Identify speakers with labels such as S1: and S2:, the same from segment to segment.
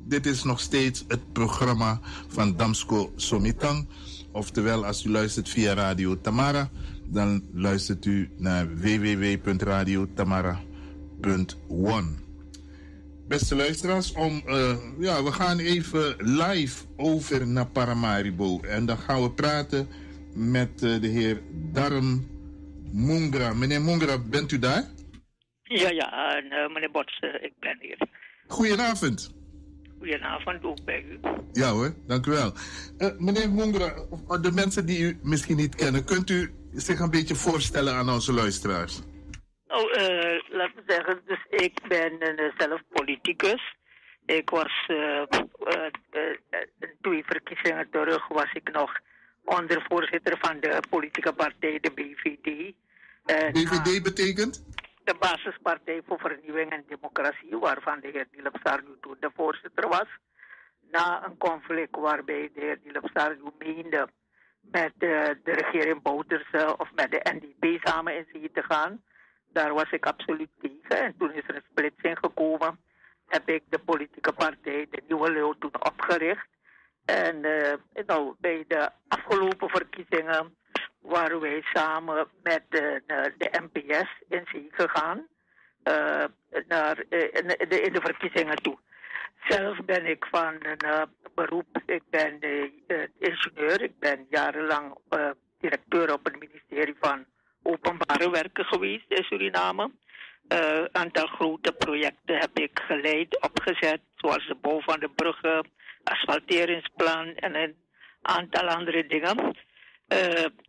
S1: Dit is nog steeds het programma van Damsko Somitang. Oftewel, als u luistert via Radio Tamara, dan luistert u naar www.radiotamara.one. Beste luisteraars, we gaan even live over naar Paramaribo. En dan gaan we praten met de heer Darm Mungra. Meneer Mungra, bent u daar?
S2: Ja, meneer Bots, ik ben hier.
S1: Goedenavond.
S2: Goedenavond, ook bij u.
S1: Ja hoor, dank u wel. Meneer Mungra, de mensen die u misschien niet kennen, kunt u zich een beetje voorstellen aan onze luisteraars?
S2: Nou, laten we zeggen, dus ik ben zelf politicus. Ik was 2 verkiezingen terug, was ik nog ondervoorzitter van de politieke partij, de BVD.
S1: BVD betekent?
S2: De Basispartij voor Vernieuwing en Democratie, waarvan de heer Dilip Sardu toen de voorzitter was. Na een conflict waarbij de heer Dilip Sardu meende met de regering Bouterse of met de NDP samen in zee te gaan. Daar was ik absoluut tegen. En toen is er een splitsing gekomen. Heb ik de politieke partij, de Nieuwe Leeuw, toen opgericht. En bij de afgelopen verkiezingen waren wij samen met de NPS in zee gegaan. In de verkiezingen toe. Zelf ben ik van een beroep. Ik ben ingenieur. Ik ben jarenlang directeur op het ministerie van Openbare Werken geweest in Suriname. Een aantal grote projecten heb ik geleid, opgezet, zoals de bouw van de bruggen, asfalteringsplan en een aantal andere dingen.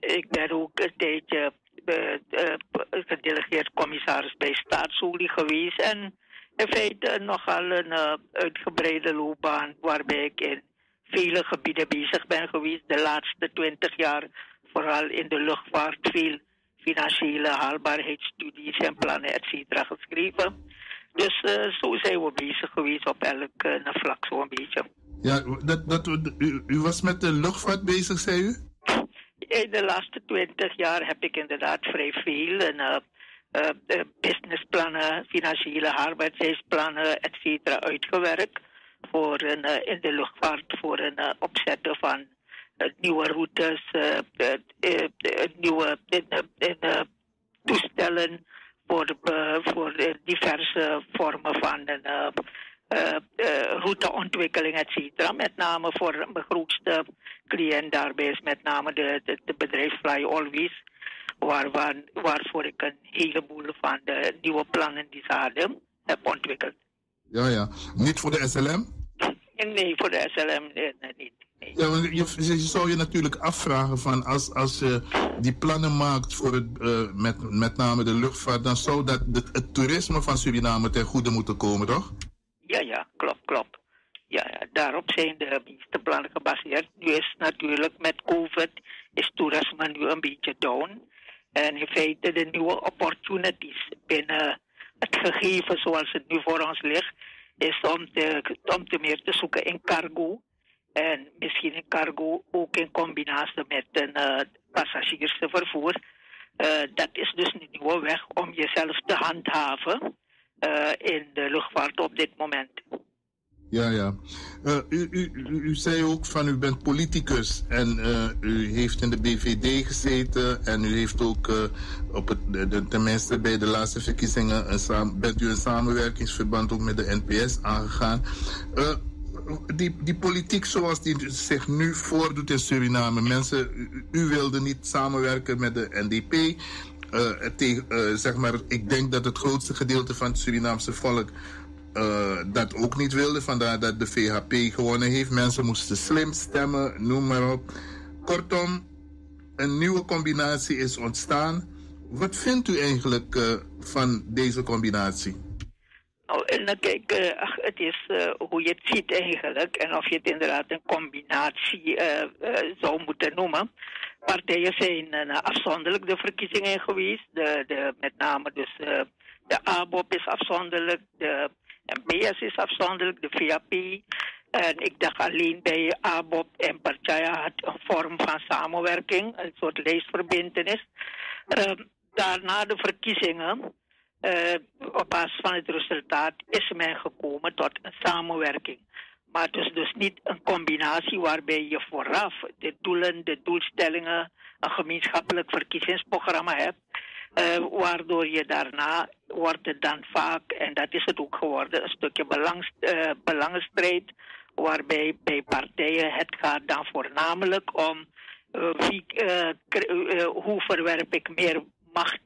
S2: Ik ben ook een tijdje gedelegeerd commissaris bij Staatsolie geweest en in feite nogal een uitgebreide loopbaan waarbij ik in vele gebieden bezig ben geweest. De laatste 20 jaar vooral in de luchtvaart veel financiële haalbaarheidsstudies en plannen et cetera geschreven. Dus zo zijn we bezig geweest op elk vlak zo'n beetje.
S1: Ja, u was met de luchtvaart bezig, zei u?
S2: In de laatste 20 jaar heb ik inderdaad vrij veel businessplannen, financiële haalbaarheidsplannen et cetera uitgewerkt voor in de luchtvaart voor een opzetten van nieuwe routes, nieuwe toestellen voor diverse vormen van routeontwikkeling, et cetera. Met name voor mijn grootste cliënt daarbij is met name de bedrijf Fly Always, waarvoor ik een heleboel van de nieuwe plannen die ze hadden heb ontwikkeld.
S1: Ja. Niet voor de SLM?
S2: Nee, voor de SLM niet. Nee.
S1: Ja, want je zou je natuurlijk afvragen van als je die plannen maakt voor met name de luchtvaart, dan zou dat het toerisme van Suriname ten goede moeten komen, toch?
S2: Ja, klopt. Ja, daarop zijn de meeste plannen gebaseerd. Nu is natuurlijk met COVID is toerisme nu een beetje down. En in feite de nieuwe opportunities binnen het gegeven zoals het nu voor ons ligt, is om te meer te zoeken in cargo. En misschien in cargo ook in combinatie met een passagiersvervoer. Dat is dus een nieuwe weg om jezelf te handhaven in de luchtvaart op dit moment.
S1: Ja. U zei ook van u bent politicus en u heeft in de BVD gezeten en u heeft ook tenminste bij de laatste verkiezingen bent u een samenwerkingsverband ook met de NPS aangegaan. Die politiek zoals die zich nu voordoet in Suriname, u wilde niet samenwerken met de NDP. Ik denk dat het grootste gedeelte van het Surinaamse volk dat ook niet wilde, vandaar dat de VHP gewonnen heeft. Mensen moesten slim stemmen, noem maar op. Kortom, een nieuwe combinatie is ontstaan. Wat vindt u eigenlijk van deze combinatie?
S2: Nou, kijk, het is hoe je het ziet eigenlijk. En of je het inderdaad een combinatie zou moeten noemen. Partijen zijn afzonderlijk de verkiezingen geweest. Met name dus de ABOP is afzonderlijk, de MPS is afzonderlijk, de VAP. En ik dacht alleen bij ABOP en Partija had een vorm van samenwerking, een soort lijstverbintenis. Daarna de verkiezingen, op basis van het resultaat, is men gekomen tot een samenwerking. Maar het is dus niet een combinatie waarbij je vooraf de doelen, de doelstellingen, een gemeenschappelijk verkiezingsprogramma hebt. Waardoor je daarna wordt het dan vaak, en dat is het ook geworden, een stukje belangenstrijd. Waarbij bij partijen het gaat dan voornamelijk om hoe verwerp ik meer macht.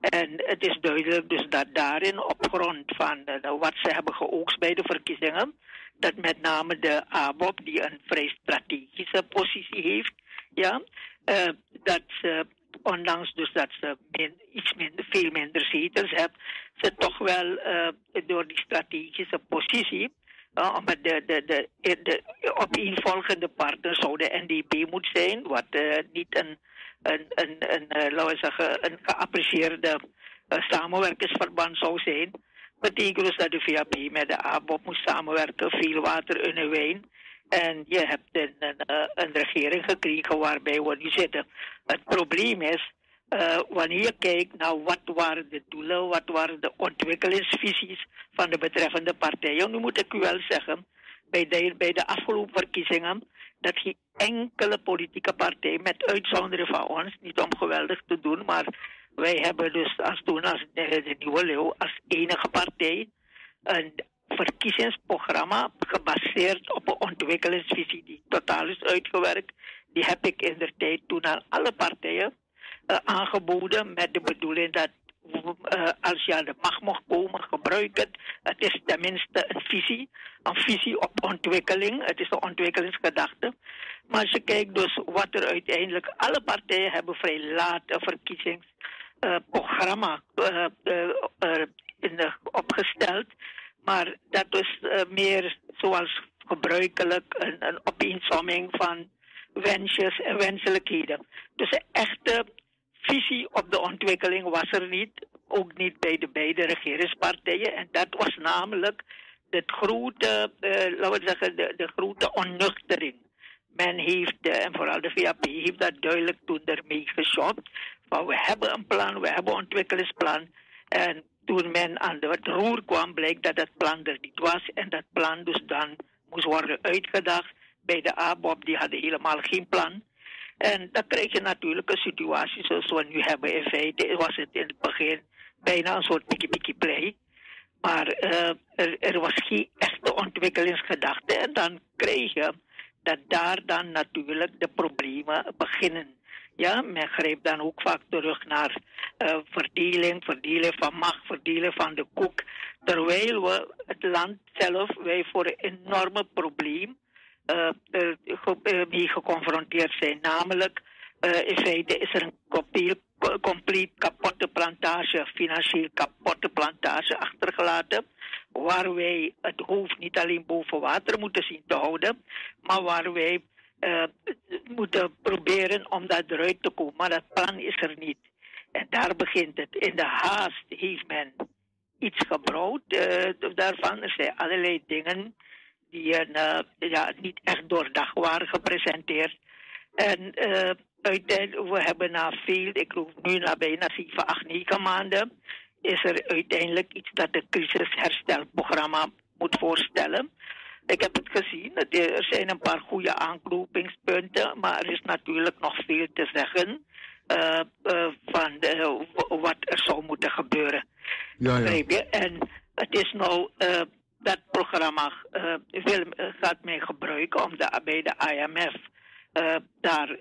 S2: En het is duidelijk dus dat daarin op grond van wat ze hebben geoogst bij de verkiezingen, dat met name de ABOP, die een vrij strategische positie heeft, ja, dat ze, ondanks dus dat ze veel minder zetels hebben, ze toch wel door die strategische positie, omdat de opeenvolgende partner zou de NDP moet zijn, wat niet laten we zeggen, een geapprecieerde samenwerkingsverband zou zijn. Betekent dus dat de VAP met de ABOP moet samenwerken, veel water in de wijn. En je hebt een regering gekregen waarbij we nu zitten. Het probleem is, wanneer je kijkt naar wat waren de doelen, wat waren de ontwikkelingsvisies van de betreffende partijen. Nu moet ik u wel zeggen, bij de afgelopen verkiezingen, dat geen enkele politieke partij, met uitzondering van ons, niet om geweldig te doen, maar wij hebben dus als de Nieuwe Leeuw als enige partij een verkiezingsprogramma gebaseerd op een ontwikkelingsvisie die totaal is uitgewerkt. Die heb ik in de tijd toen aan alle partijen aangeboden met de bedoeling dat als je aan de macht mocht komen, gebruik het. Het is tenminste een visie op ontwikkeling. Het is een ontwikkelingsgedachte. Maar als je kijkt dus wat er uiteindelijk, alle partijen hebben vrij laat een verkiezingsprogramma opgesteld. Maar dat is meer zoals gebruikelijk een opeensomming van wensjes en wenselijkheden. Dus een echte visie op de ontwikkeling was er niet, ook niet bij de beide regeringspartijen. En dat was namelijk het grote, laten we zeggen, de grote onnuchtering. Men heeft, en vooral de VAP heeft dat duidelijk toen ermee geschopt. Van we hebben een plan, we hebben een ontwikkelingsplan. En toen men aan het roer kwam, bleek dat het plan er niet was. En dat plan dus dan moest worden uitgedacht. Bij de ABOP, die hadden helemaal geen plan. En dan krijg je natuurlijk een situatie zoals we nu hebben. In feite was het in het begin bijna een soort pikkie-pikkie-play. Maar er was geen echte ontwikkelingsgedachte. En dan krijg je dat daar dan natuurlijk de problemen beginnen. Ja, men grijpt dan ook vaak terug naar verdeling van macht, verdelen van de koek. Terwijl we het land zelf, wij voor een enorme probleem mee geconfronteerd zijn. Namelijk, in feite is er een compleet kapotte plantage, financieel kapotte plantage achtergelaten. Waar wij het hoofd niet alleen boven water moeten zien te houden, maar waar wij moeten proberen om dat eruit te komen. Maar dat plan is er niet. En daar begint het. In de haast heeft men iets gebrouwd daarvan. Er zijn allerlei dingen die niet echt doordacht waren gepresenteerd. En uiteindelijk, we hebben na veel, ik geloof nu na bijna 7, 8, 9 maanden, is er uiteindelijk iets dat het crisisherstelprogramma moet voorstellen. Ik heb het gezien, er zijn een paar goede aanknopingspunten, maar er is natuurlijk nog veel te zeggen van wat er zou moeten gebeuren.
S1: Ja.
S2: En het is nou, dat programma gaat men gebruiken om bij de IMF daar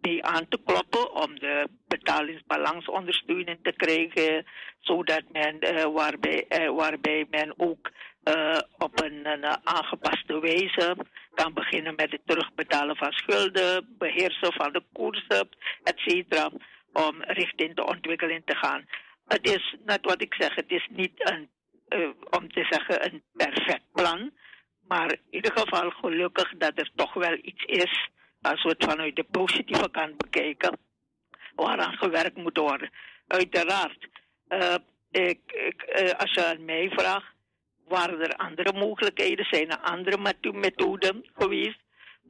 S2: mee aan te kloppen om de betalingsbalansondersteuning te krijgen, zodat men waarbij men ook op een aangepaste wijze kan beginnen met het terugbetalen van schulden, beheersen van de koersen, etc. om richting de ontwikkeling te gaan. Het is net wat ik zeg, het is niet om te zeggen een perfect plan, maar in ieder geval gelukkig dat er toch wel iets is, als we het vanuit de positieve kant bekijken, waaraan gewerkt moet worden. Uiteraard, als je aan mij vraagt, waren er andere mogelijkheden, zijn er andere methoden geweest.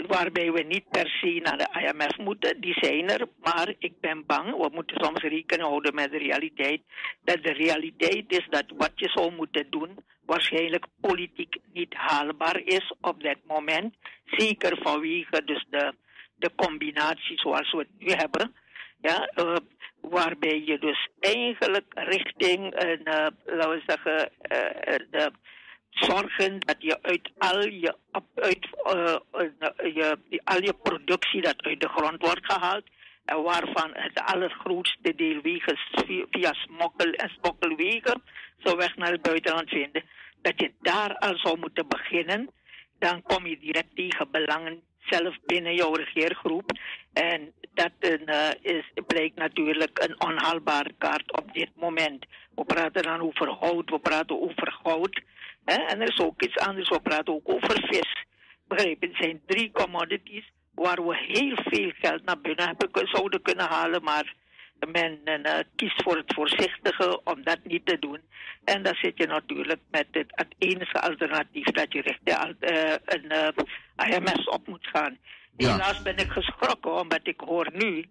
S2: waarbij we niet per se naar de IMF moeten. Die zijn er, maar ik ben bang, we moeten soms rekening houden met de realiteit, dat de realiteit is dat wat je zou moeten doen waarschijnlijk politiek niet haalbaar is op dat moment. Zeker vanwege dus de combinatie zoals we het nu hebben. Ja, waarbij je dus eigenlijk richting, laten we zeggen, de zorgen dat je uit al je productie dat uit de grond wordt gehaald en waarvan het allergrootste deel wegens via smokkel en smokkelwegen zo weg naar het buitenland vinden, dat je daar al zou moeten beginnen, dan kom je direct tegen belangen zelf binnen jouw regeergroep. En dat blijkt natuurlijk een onhaalbare kaart op dit moment. We praten dan over hout, we praten over goud. En er is ook iets anders, we praten ook over vis. Begrijp je? Het zijn 3 commodities waar we heel veel geld naar binnen zouden kunnen halen, maar men kiest voor het voorzichtige om dat niet te doen. En dan zit je natuurlijk met het enige alternatief dat je richting een IMF op moet gaan. Ja. Helaas ben ik geschrokken, omdat ik hoor nu,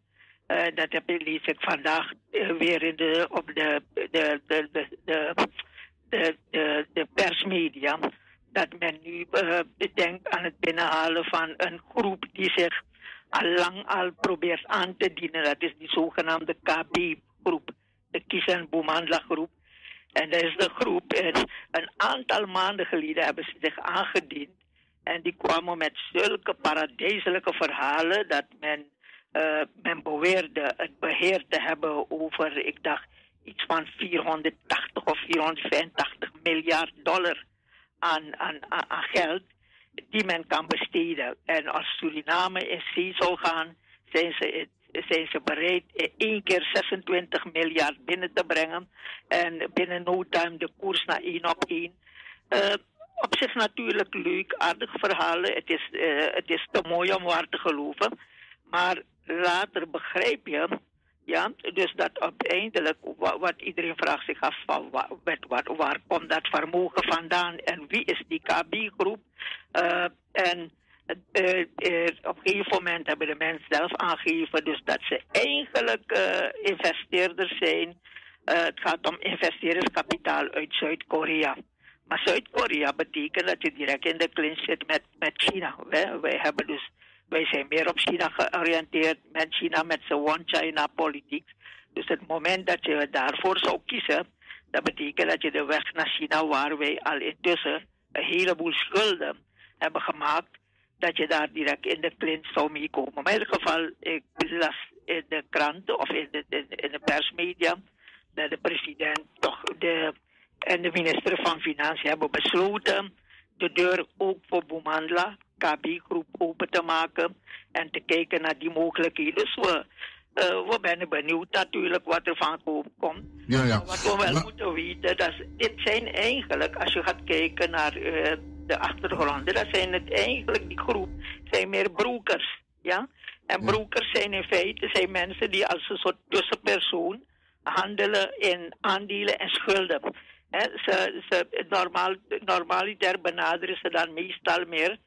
S2: dat lees ik vandaag weer op de persmedia, dat men nu denkt aan het binnenhalen van een groep die zich al probeert aan te dienen. Dat is die zogenaamde KB-groep, de Kies en Boemandla-groep. En dat is de groep, een aantal maanden geleden hebben ze zich aangediend. En die kwamen met zulke paradijselijke verhalen dat men beweerde het beheer te hebben over, ik dacht, iets van 480 of 485 miljard dollar aan geld die men kan besteden. En als Suriname in zee zou gaan, zijn ze bereid 1 keer 26 miljard binnen te brengen. En binnen no time de koers naar 1-op-1. Op zich natuurlijk leuk, aardig verhalen. Het is te mooi om waar te geloven. Maar later begrijp je, ja, dus dat uiteindelijk, wat iedereen vraagt zich af, van waar komt dat vermogen vandaan en wie is die KB-groep? En op een gegeven moment hebben de mensen zelf aangegeven dus dat ze eigenlijk investeerders zijn. Het gaat om investeerderskapitaal uit Zuid-Korea. Maar Zuid-Korea betekent dat je direct in de clinch zit met China. Wij zijn meer op China georiënteerd met China met zijn One China politiek. Dus het moment dat je daarvoor zou kiezen, dat betekent dat je de weg naar China, waar wij al intussen een heleboel schulden hebben gemaakt, dat je daar direct in de clinch zou meekomen. Maar in ieder geval, ik las in de kranten of in de persmedia dat de president en de minister van Financiën hebben besloten de deur ook voor Boemandla, KB-groep, open te maken en te kijken naar die mogelijkheden. Dus we zijn benieuwd natuurlijk wat er van komt.
S1: Ja.
S2: Wat we wel moeten weten, dit zijn eigenlijk, als je gaat kijken naar de achtergronden, dat zijn het eigenlijk, die groep, zijn meer brokers. Ja? En brokers zijn in feite mensen die als een soort tussenpersoon handelen in aandelen en schulden. Normaliter benaderen ze dan meestal meer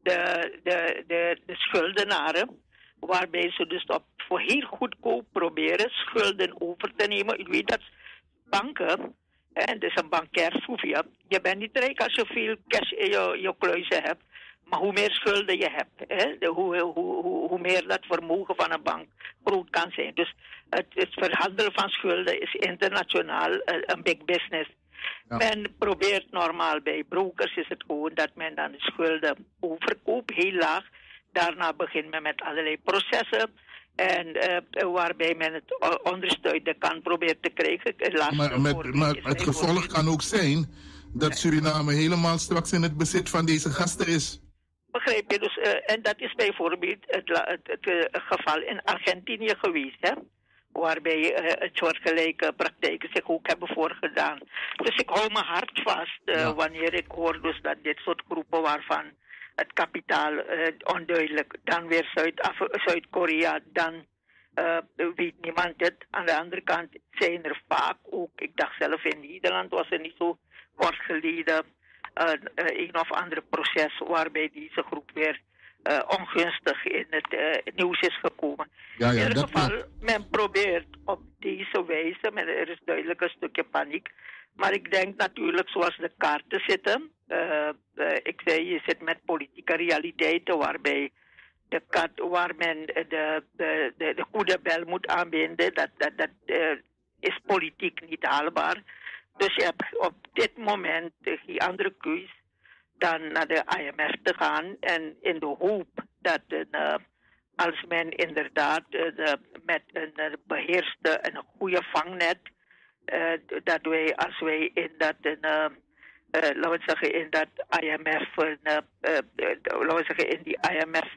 S2: de schuldenaren, waarbij ze dus voor heel goedkoop proberen schulden over te nemen. U weet dat banken, het is een bankair foefje, je bent niet rijk als je veel cash in je kluizen hebt, maar hoe meer schulden je hebt, hoe meer dat vermogen van een bank groot kan zijn. Dus het verhandelen van schulden is internationaal een big business. Ja. Men probeert normaal bij brokers is het gewoon dat men dan de schulden overkoopt, heel laag. Daarna begint men met allerlei processen. En waarbij men het ondersteunen kan proberen te krijgen.
S1: Maar het gevolg kan ook zijn dat Suriname helemaal straks in het bezit van deze gasten is.
S2: Begrijp je? Dus, en dat is bijvoorbeeld het geval in Argentinië geweest, hè? Waarbij het soortgelijke praktijken zich ook hebben voorgedaan. Dus ik hou mijn hart vast wanneer ik hoor dus dat dit soort groepen waarvan het kapitaal onduidelijk, dan weer Zuid-Korea, dan weet niemand het. Aan de andere kant zijn er vaak ook, ik dacht zelf in Nederland was er niet zo kort geleden een of ander proces waarbij deze groep weer ongunstig in het nieuws is gekomen.
S1: Ja,
S2: In ieder
S1: dat
S2: geval,
S1: klopt.
S2: men probeert op deze wijze, maar er is duidelijk een stukje paniek. Maar ik denk natuurlijk zoals de kaarten zitten. Ik zei, je zit met politieke realiteiten waarbij waar men de goede bel moet aanbinden. Dat is politiek niet haalbaar. Dus je hebt op dit moment geen andere keus dan naar de IMF te gaan. En in de hoop dat als men inderdaad met een beheerste en een goede vangnet, dat wij als wij in dat laten we zeggen in dat IMF laten we zeggen in die IMF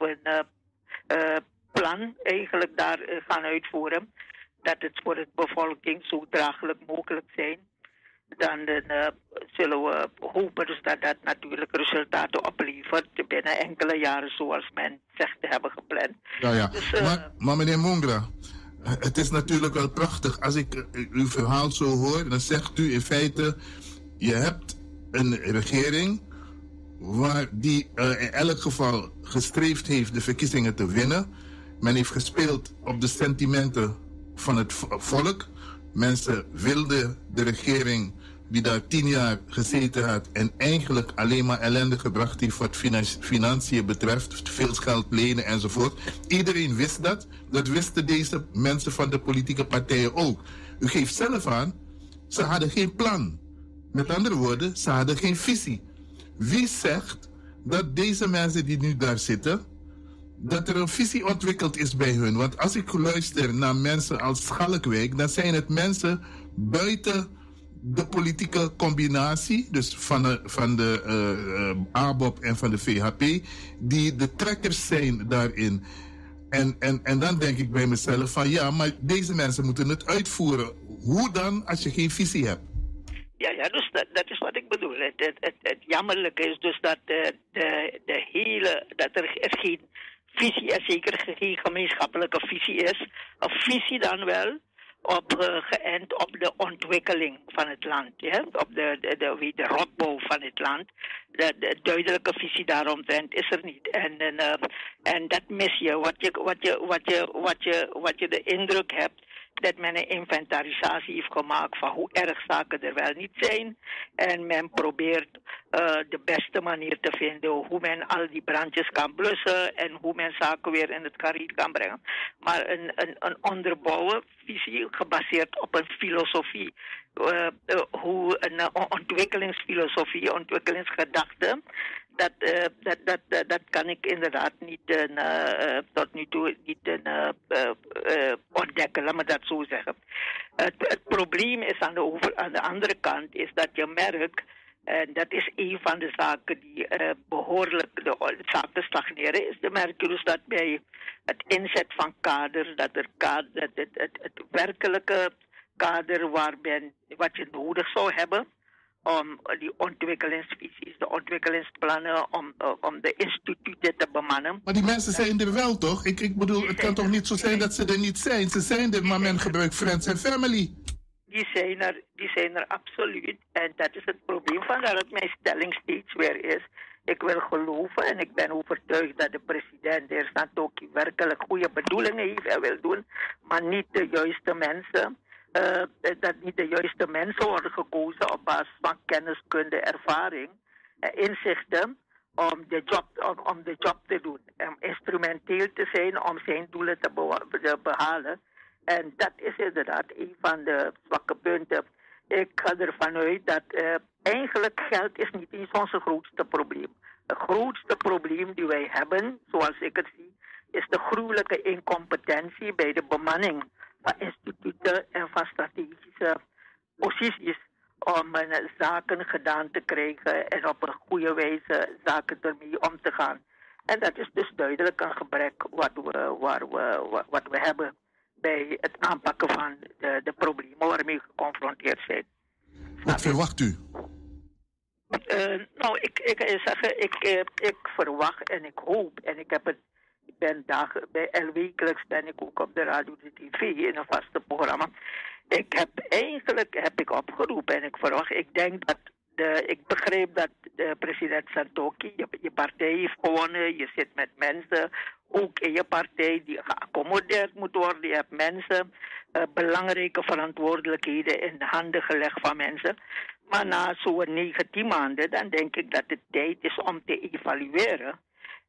S2: plan eigenlijk daar gaan uitvoeren, dat het voor de bevolking zo draaglijk mogelijk zijn, dan zullen we hopen dus dat dat natuurlijk resultaten oplevert binnen enkele jaren zoals men zegt te hebben gepland.
S1: Ja.
S2: Dus,
S1: maar meneer Mongra, het is natuurlijk wel prachtig. Als ik uw verhaal zo hoor, dan zegt u in feite, je hebt een regering die in elk geval gestreefd heeft de verkiezingen te winnen. Men heeft gespeeld op de sentimenten van het volk. Mensen wilden de regering die daar 10 jaar gezeten had en eigenlijk alleen maar ellende gebracht heeft wat financiën betreft, veel geld lenen enzovoort. Iedereen wist dat. Dat wisten deze mensen van de politieke partijen ook. U geeft zelf aan, ze hadden geen plan. Met andere woorden, ze hadden geen visie. Wie zegt dat deze mensen die nu daar zitten, dat er een visie ontwikkeld is bij hun? Want als ik luister naar mensen als Schalkwijk, dan zijn het mensen buiten de politieke combinatie, dus van de ABOP en van de VHP, die de trekkers zijn daarin. En dan denk ik bij mezelf van ja, maar deze mensen moeten het uitvoeren. Hoe dan als je geen visie hebt?
S2: Ja, dus dat is wat ik bedoel. Het jammerlijke is dus dat dat er geen visie is, zeker geen gemeenschappelijke visie is. Een visie dan wel geënt op de ontwikkeling van het land, ja? Op de rotbouw van het land. De duidelijke visie daaromtrent is er niet. En dat mis je. Wat je de indruk hebt dat men een inventarisatie heeft gemaakt van hoe erg zaken er wel niet zijn. En men probeert de beste manier te vinden hoe men al die brandjes kan blussen en hoe men zaken weer in het kariet kan brengen. Maar een onderbouwen visie gebaseerd op een filosofie, hoe een ontwikkelingsfilosofie, ontwikkelingsgedachte, dat kan ik inderdaad niet tot nu toe niet ontdekken, laat me dat zo zeggen. Het probleem is aan de andere kant is dat je merkt, en dat is een van de zaken die behoorlijk de zaken stagneren, is de merk dus dat bij het inzet van kaders, dat het werkelijke kader wat je nodig zou hebben om die ontwikkelingsvisies, de ontwikkelingsplannen, om de instituten te bemannen.
S1: Maar die mensen zijn er wel, toch? Ik bedoel, het kan toch niet zo zijn dat ze er niet zijn? Ze zijn er, maar men gebruikt friends en family.
S2: Die zijn er absoluut. En dat is het probleem. Vandaar dat mijn stelling steeds weer is. Ik wil geloven en ik ben overtuigd dat de president de heer Santokhi werkelijk goede bedoelingen heeft en wil doen, maar niet de juiste mensen. Dat niet de juiste mensen worden gekozen op basis van kennis, kunde, ervaring en inzichten om de job te doen. Om instrumenteel te zijn om zijn doelen te behalen. En dat is inderdaad een van de zwakke punten. Ik ga ervan uit dat eigenlijk geld is niet eens onze grootste probleem. Het grootste probleem die wij hebben, zoals ik het zie, is de gruwelijke incompetentie bij de bemanning van instituten en van strategische posities om zaken gedaan te krijgen en op een goede wijze zaken ermee om te gaan. En dat is dus duidelijk een gebrek wat we hebben bij het aanpakken van de problemen waarmee we geconfronteerd zijn.
S1: Wat verwacht u?
S2: Nou, ik kan je zeggen, ik verwacht en ik hoop en ik ben wekelijks ben ik ook op de radio, de tv in een vaste programma. Heb ik opgeroepen en ik verwacht, ik denk dat Ik begreep dat president Santokhi, je partij heeft gewonnen, je zit met mensen, ook in je partij, die geaccommodeerd moet worden. Je hebt mensen belangrijke verantwoordelijkheden in de handen gelegd van mensen. Maar na zo'n 19 maanden, dan denk ik dat het tijd is om te evalueren.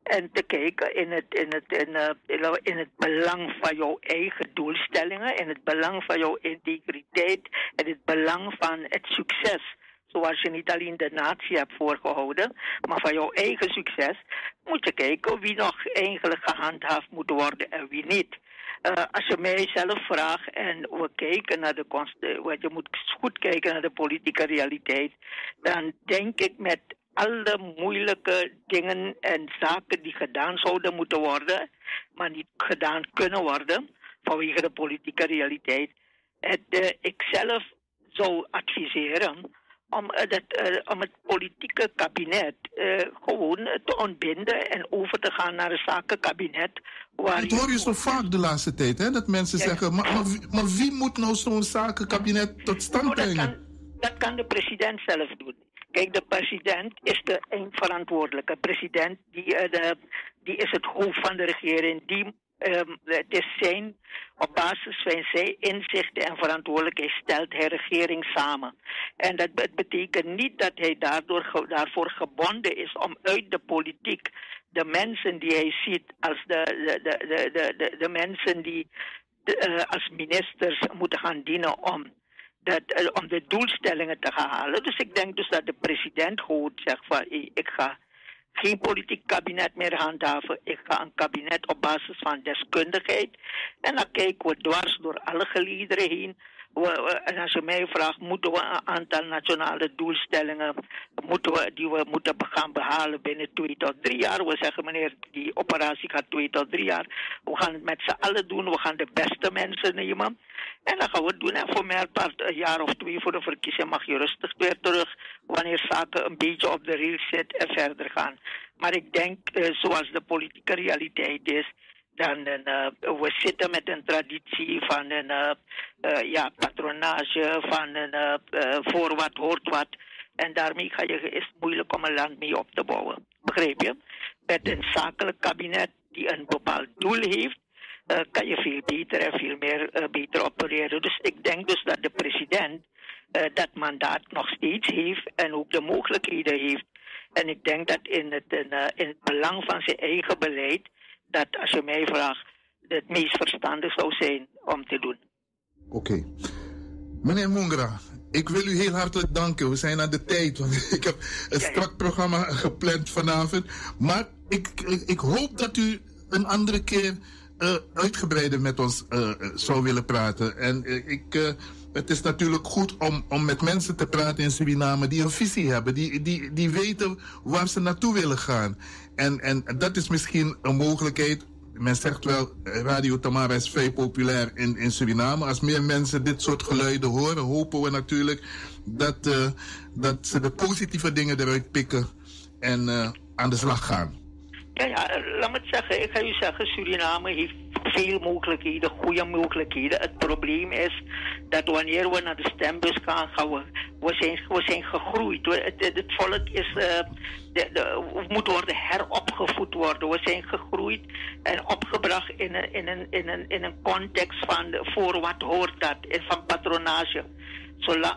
S2: En te kijken in het belang van jouw eigen doelstellingen, in het belang van jouw integriteit, in het belang van het succes. Zoals je niet alleen de natie hebt voorgehouden, maar van jouw eigen succes moet je kijken wie nog eigenlijk gehandhaafd moet worden en wie niet. Als je mij zelf vraagt en we kijken naar je moet goed kijken naar de politieke realiteit, dan denk ik met alle moeilijke dingen en zaken die gedaan zouden moeten worden, maar niet gedaan kunnen worden vanwege de politieke realiteit. Ik zelf zou adviseren om het politieke kabinet gewoon te ontbinden en over te gaan naar een zakenkabinet.
S1: Dat hoor je zo vaak de laatste tijd, hè? Dat mensen zeggen, maar wie moet nou zo'n zakenkabinet tot stand brengen?
S2: Dat kan de president zelf doen. Kijk, de president is de eindverantwoordelijke. De president die is het hoofd van de regering. Het is op basis van zijn inzichten en verantwoordelijkheid stelt hij regering samen. En dat betekent niet dat hij daarvoor gebonden is om uit de politiek de mensen die hij ziet als de mensen die als ministers moeten gaan dienen om de doelstellingen te gaan halen. Dus ik denk dus dat de president gewoon zegt van ik ga geen politiek kabinet meer handhaven. Ik ga een kabinet op basis van deskundigheid. En dan kijken we dwars door alle gelederen heen. En als je mij vraagt, moeten we een aantal nationale doelstellingen die we moeten gaan behalen binnen 2 tot 3 jaar. We zeggen, meneer, die operatie gaat 2 tot 3 jaar. We gaan het met z'n allen doen. We gaan de beste mensen nemen. En dan gaan we het doen. En voor mij part een jaar of 2 voor de verkiezing mag je rustig weer terug. Wanneer zaken een beetje op de rails zitten en verder gaan. Maar ik denk, zoals de politieke realiteit is, dan we zitten met een traditie van een patronage, van een voor wat hoort wat. En daarmee is het moeilijk om een land mee op te bouwen. Begrijp je? Met een zakelijk kabinet die een bepaald doel heeft, kan je veel beter en veel meer beter opereren. Dus ik denk dus dat de president dat mandaat nog steeds heeft en ook de mogelijkheden heeft. En ik denk dat in het belang van zijn eigen beleid, dat als je mij vraagt, het meest verstandig zou zijn om te doen.
S1: Oké. Meneer Mongra, ik wil u heel hartelijk danken. We zijn aan de tijd, want ik heb een strak programma gepland vanavond. Maar ik hoop dat u een andere keer uitgebreider met ons zou willen praten. En het is natuurlijk goed om met mensen te praten in Suriname die een visie hebben, die weten waar ze naartoe willen gaan. En dat is misschien een mogelijkheid. Men zegt wel, Radio Tamara is vrij populair in Suriname. Als meer mensen dit soort geluiden horen, hopen we natuurlijk dat ze de positieve dingen eruit pikken en aan de slag gaan.
S2: Ja, laat me het zeggen. Ik ga u zeggen, Suriname heeft veel mogelijkheden, goede mogelijkheden. Het probleem is dat wanneer we naar de stembus gaan, we zijn gegroeid. Het volk moet worden heropgevoed worden. We zijn gegroeid en opgebracht in een context van voor wat hoort dat, van patronage.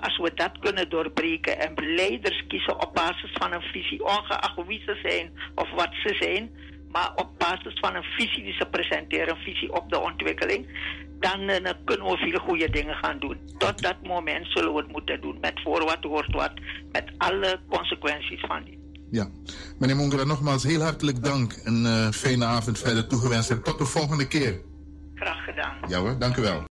S2: Als we dat kunnen doorbreken en leiders kiezen op basis van een visie, ongeacht wie ze zijn of wat ze zijn, maar op basis van een visie die ze presenteren, een visie op de ontwikkeling, dan kunnen we veel goede dingen gaan doen. Tot dat moment zullen we het moeten doen, met voor wat hoort wat, met alle consequenties van die.
S1: Ja, meneer Mongra, nogmaals heel hartelijk dank. Een fijne avond verder toegewenst en tot de volgende keer.
S2: Graag gedaan.
S1: Ja hoor, dank u wel.